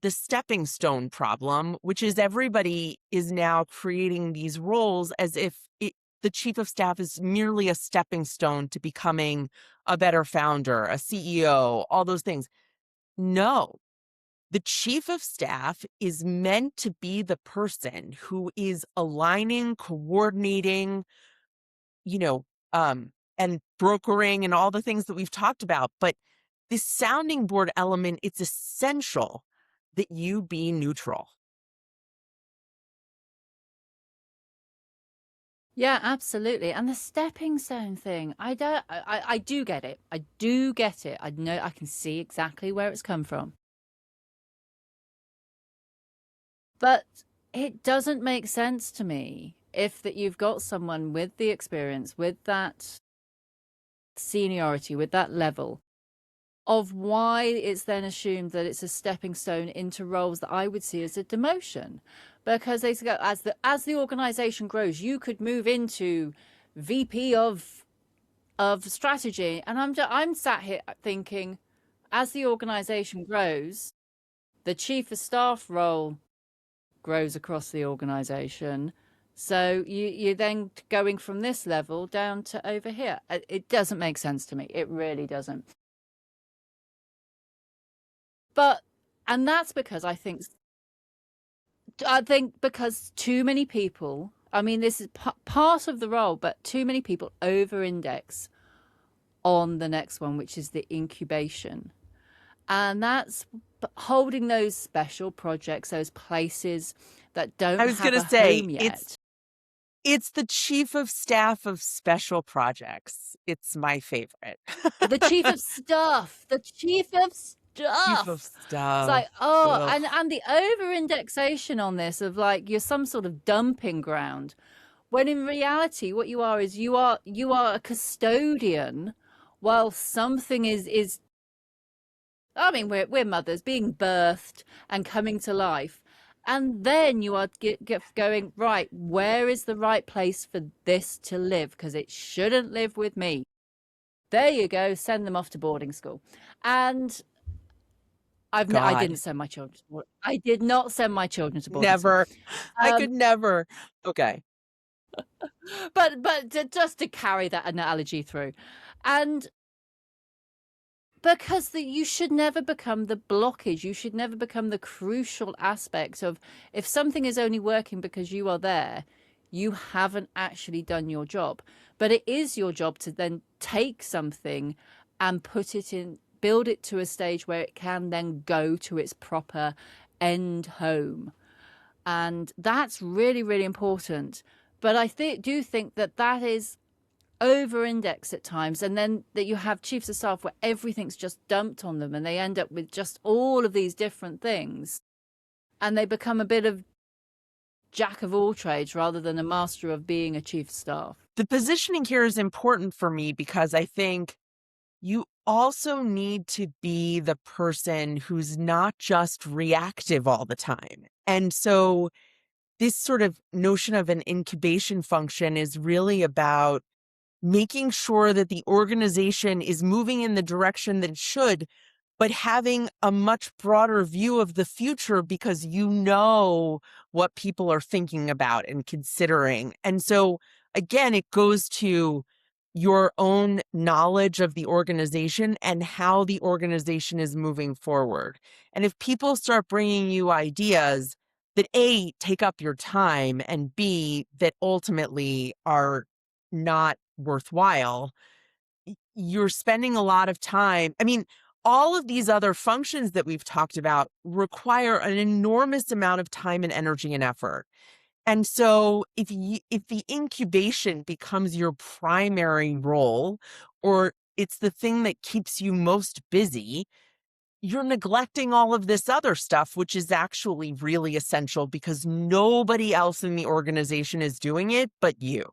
the stepping stone problem, which is everybody is now creating these roles as if the chief of staff is merely a stepping stone to becoming a better founder, a CEO, all those things. No, the chief of staff is meant to be the person who is aligning, coordinating, you know, and brokering and all the things that we've talked about. But this sounding board element, it's essential that you be neutral. Yeah, absolutely. And the stepping stone thing, I do get it. I do get it. I know I can see exactly where it's come from. But it doesn't make sense to me if that you've got someone with the experience, with that seniority, with that level of why it's then assumed that it's a stepping stone into roles that I would see as a demotion. Because they go, as the organization grows, you could move into VP of strategy. And I'm sat here thinking, as the organization grows, the chief of staff role grows across the organization. So you're then going from this level down to over here. It doesn't make sense to me. It really doesn't. But and that's because I think because too many people, I mean, this is part of the role, but too many people over-index on the next one, which is the incubation. And that's holding those special projects, those places that I don't was have going a to say home yet. it's the chief of staff of special projects. It's my favorite. The chief of staff, the chief of Chief of staff. It's staff. like, oh, Ugh. and the over indexation on this of like you're some sort of dumping ground. When in reality, what you are is you are a custodian while something is I mean, we're mothers being birthed and coming to life. And then you are going, right, where is the right place for this to live? Because it shouldn't live with me. There you go, send them off to boarding school. And I didn't God, send my children to I did not send my children to boarding school. never. I could Um, never. Okay. but just to carry that analogy through. And because you should never become the blockage. You should never become the crucial aspect of if something is only working because you are there, you haven't actually done your job. But it is your job to then take something and put it in, build it to a stage where it can then go to its proper end home. And that's really, really important. But do think that that is over index at times, and then that you have chiefs of staff where everything's just dumped on them and they end up with just all of these different things and they become a bit of jack of all trades rather than a master of being a chief of staff. The positioning here is important for me because I think you also need to be the person who's not just reactive all the time. And so this sort of notion of an incubation function is really about making sure that the organization is moving in the direction that it should, but having a much broader view of the future because you know what people are thinking about and considering. And so, again, it goes to your own knowledge of the organization and how the organization is moving forward. And if people start bringing you ideas that A, take up your time, and B, that ultimately are not worthwhile, you're spending a lot of time. I mean, all of these other functions that we've talked about require an enormous amount of time and energy and effort. And so if the incubation becomes your primary role, or it's the thing that keeps you most busy, you're neglecting all of this other stuff, which is actually really essential because nobody else in the organization is doing it but you.